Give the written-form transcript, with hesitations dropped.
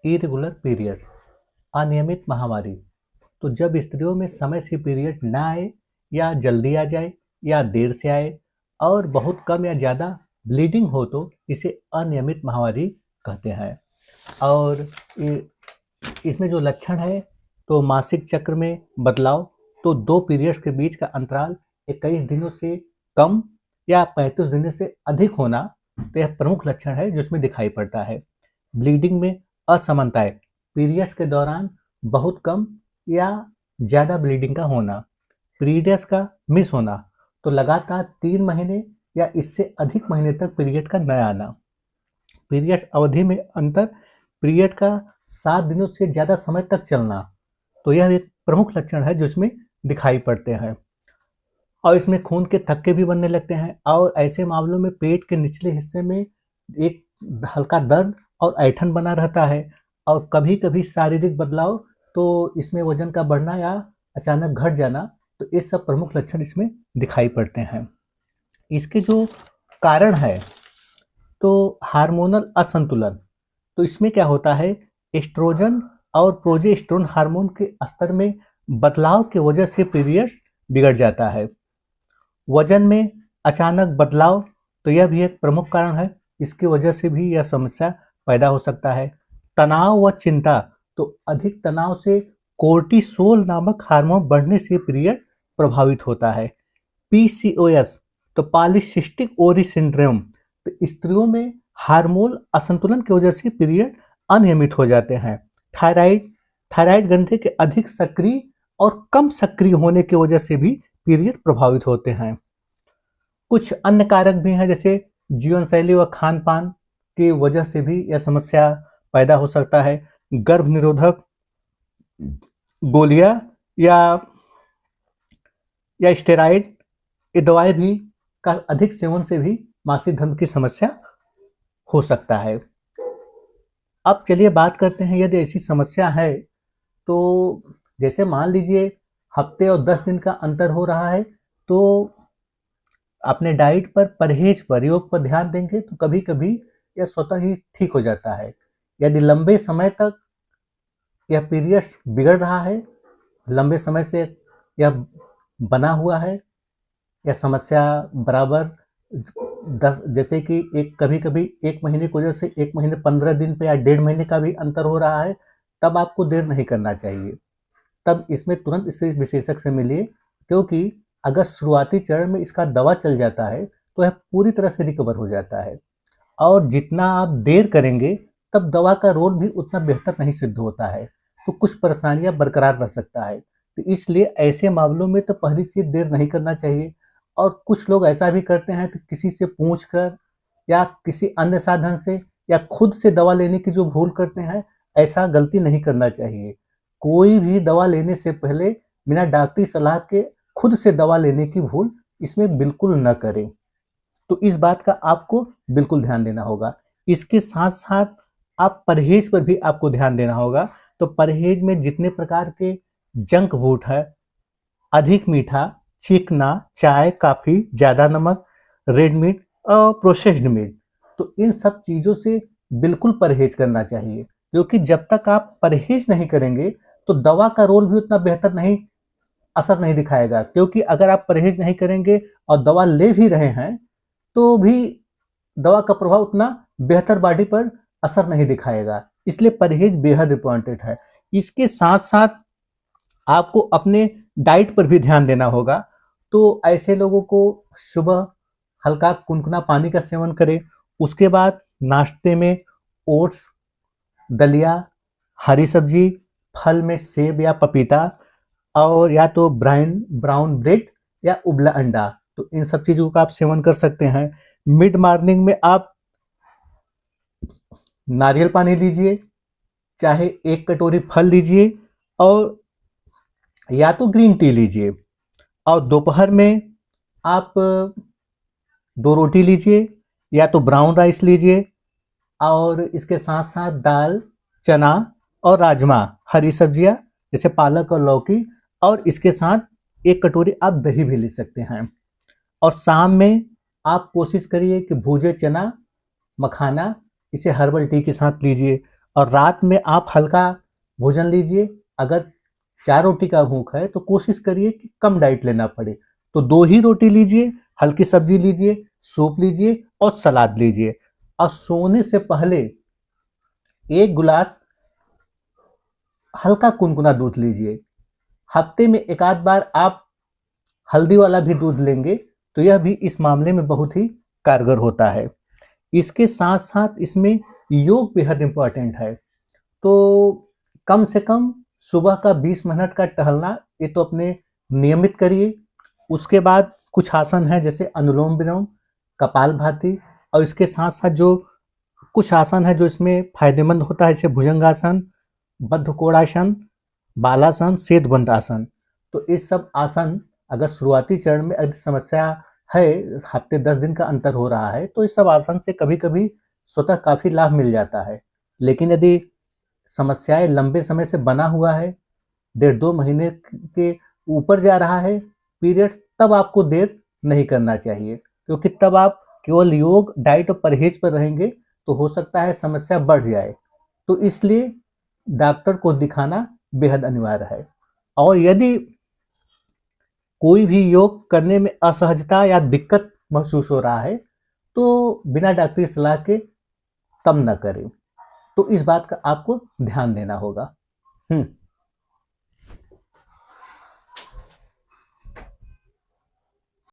Irregular period, अनियमित माहवारी। तो जब स्त्रियों में समय से पीरियड ना आए या जल्दी आ जाए या देर से आए और बहुत कम या ज़्यादा ब्लीडिंग हो तो इसे अनियमित माहवारी कहते हैं। और इसमें जो लक्षण है तो मासिक चक्र में बदलाव, तो 2 पीरियड्स के बीच का अंतराल 21 दिनों से कम या 35 दिनों से अधिक होना, तो यह प्रमुख लक्षण है जिसमें दिखाई पड़ता है। ब्लीडिंग में असमानताएं, पीरियड्स के दौरान बहुत कम या ज़्यादा ब्लीडिंग का होना, पीरियड्स का मिस होना, तो लगातार 3 महीने या इससे अधिक महीने तक पीरियड का न आना, पीरियड अवधि में अंतर, पीरियड का 7 दिनों से ज़्यादा समय तक चलना, तो यह एक प्रमुख लक्षण है जो इसमें दिखाई पड़ते हैं। और इसमें खून के थक्के भी बनने लगते हैं और ऐसे मामलों में पेट के निचले हिस्से में एक हल्का दर्द और ऐंठन बना रहता है और कभी कभी शारीरिक बदलाव, तो इसमें वजन का बढ़ना या अचानक घट जाना, तो ये सब प्रमुख लक्षण इसमें दिखाई पड़ते हैं। इसके जो कारण है तो हार्मोनल असंतुलन, तो इसमें क्या होता है, एस्ट्रोजन और प्रोजेस्टेरोन हार्मोन के स्तर में बदलाव की वजह से पीरियड्स बिगड़ जाता है। वजन में अचानक बदलाव, तो यह भी एक प्रमुख कारण है, इसकी वजह से भी यह समस्या पैदा हो सकता है। तनाव व चिंता, तो अधिक तनाव से कोर्टिसोल नामक हार्मोन बढ़ने से पीरियड प्रभावित होता है। पीसीओएस, तो पॉलीसिस्टिक ओवरी सिंड्रोम, तो स्त्रियों में हार्मोन असंतुलन की वजह से पीरियड अनियमित हो जाते हैं। थायराइड, थायराइड ग्रंथि के अधिक सक्रिय और कम सक्रिय होने की वजह से भी पीरियड प्रभावित होते हैं। कुछ अन्य कारक भी हैं जैसे जीवन शैली व खान पान की वजह से भी यह समस्या पैदा हो सकता है। गर्भ निरोधक गोलियां या स्टेरॉइड, ये दवाई भी का अधिक सेवन से भी मासिक धर्म की समस्या हो सकता है। अब चलिए बात करते हैं, यदि ऐसी समस्या है तो जैसे मान लीजिए हफ्ते और 10 दिन का अंतर हो रहा है, तो अपने डाइट पर, परहेज पर, योग पर ध्यान देंगे तो कभी कभी यह स्वतः ही ठीक हो जाता है। यदि लंबे समय तक यह पीरियड्स बिगड़ रहा है, लंबे समय से यह बना हुआ है, यह समस्या बराबर 10, जैसे कि कभी कभी 1 महीने की वजह से 1 महीने 15 दिन पे या 1.5 महीने का भी अंतर हो रहा है, तब आपको देर नहीं करना चाहिए। तब इसमें तुरंत इस विशेषज्ञ से मिलिए, क्योंकि अगर शुरुआती चरण में इसका दवा चल जाता है तो यह पूरी तरह से रिकवर हो जाता है, और जितना आप देर करेंगे तब दवा का रोल भी उतना बेहतर नहीं सिद्ध होता है, तो कुछ परेशानियां बरकरार रह सकता है। तो इसलिए ऐसे मामलों में तो पहली चीज देर नहीं करना चाहिए। और कुछ लोग ऐसा भी करते हैं कि किसी से पूछकर या किसी अन्य साधन से या खुद से दवा लेने की जो भूल करते हैं, ऐसा गलती नहीं करना चाहिए। कोई भी दवा लेने से पहले बिना डॉक्टरी सलाह के खुद से दवा लेने की भूल इसमें बिल्कुल न करें। तो इस बात का आपको बिल्कुल ध्यान देना होगा। इसके साथ साथ आप परहेज पर भी आपको ध्यान देना होगा। तो परहेज में जितने प्रकार के जंक फूड है, अधिक मीठा, चिकना, चाय, काफी, ज्यादा नमक, रेड मीट और प्रोसेस्ड मीट, तो इन सब चीजों से बिल्कुल परहेज करना चाहिए, क्योंकि जब तक आप परहेज नहीं करेंगे तो दवा का रोल भी उतना बेहतर नहीं, असर नहीं दिखाएगा। क्योंकि अगर आप परहेज नहीं करेंगे और दवा ले भी रहे हैं तो भी दवा का प्रभाव उतना बेहतर बॉडी पर असर नहीं दिखाएगा। इसलिए परहेज बेहद इंपॉर्टेंट है। इसके साथ साथ आपको अपने डाइट पर भी ध्यान देना होगा। तो ऐसे लोगों को सुबह हल्का कुनकुना पानी का सेवन करें, उसके बाद नाश्ते में ओट्स, दलिया, हरी सब्जी, फल में सेब या पपीता, और या तो ब्राउन ब्रेड या उबला अंडा, तो इन सब चीजों का आप सेवन कर सकते हैं। मिड मॉर्निंग में आप नारियल पानी लीजिए, चाहे 1 कटोरी फल लीजिए, और या तो ग्रीन टी लीजिए। और दोपहर में आप 2 रोटी लीजिए, या तो ब्राउन राइस लीजिए, और इसके साथ साथ दाल, चना और राजमा, हरी सब्जियां जैसे पालक और लौकी, और इसके साथ 1 कटोरी आप दही भी ले सकते हैं। और शाम में आप कोशिश करिए कि भुजे चना, मखाना, इसे हर्बल टी के साथ लीजिए। और रात में आप हल्का भोजन लीजिए। अगर 4 रोटी का भूख है तो कोशिश करिए कि कम डाइट लेना पड़े, तो 2 ही रोटी लीजिए, हल्की सब्जी लीजिए, सूप लीजिए और सलाद लीजिए। और सोने से पहले 1 गिलास हल्का कुनकुना दूध लीजिए। हफ्ते में एक आध बार आप हल्दी वाला भी दूध लेंगे तो यह भी इस मामले में बहुत ही कारगर होता है। इसके साथ साथ इसमें योग बेहद इंपॉर्टेंट है। तो कम से कम सुबह का 20 मिनट का टहलना ये तो अपने नियमित करिए। उसके बाद कुछ आसन है जैसे अनुलोम विलोम, कपालभाति, और इसके साथ साथ जो कुछ आसन है जो इसमें फायदेमंद होता है, जैसे भुजंगासन, बद्धकोणासन, बालासन, सेतुबंधासन। तो इस सब आसन अगर शुरुआती चरण में अगर समस्या है, हफ्ते 10 दिन का अंतर हो रहा है, तो इस सब आसन से कभी कभी स्वतः काफी लाभ मिल जाता है। लेकिन यदि समस्याएं लंबे समय से बना हुआ है, 1.5-2 महीने के ऊपर जा रहा है पीरियड, तब आपको देर नहीं करना चाहिए, क्योंकि तब आप केवल योग, डाइट और परहेज पर रहेंगे तो हो सकता है समस्या बढ़ जाए। तो इसलिए डॉक्टर को दिखाना बेहद अनिवार्य है। और यदि कोई भी योग करने में असहजता या दिक्कत महसूस हो रहा है तो बिना डॉक्टरी सलाह के तब न करें। तो इस बात का आपको ध्यान देना होगा।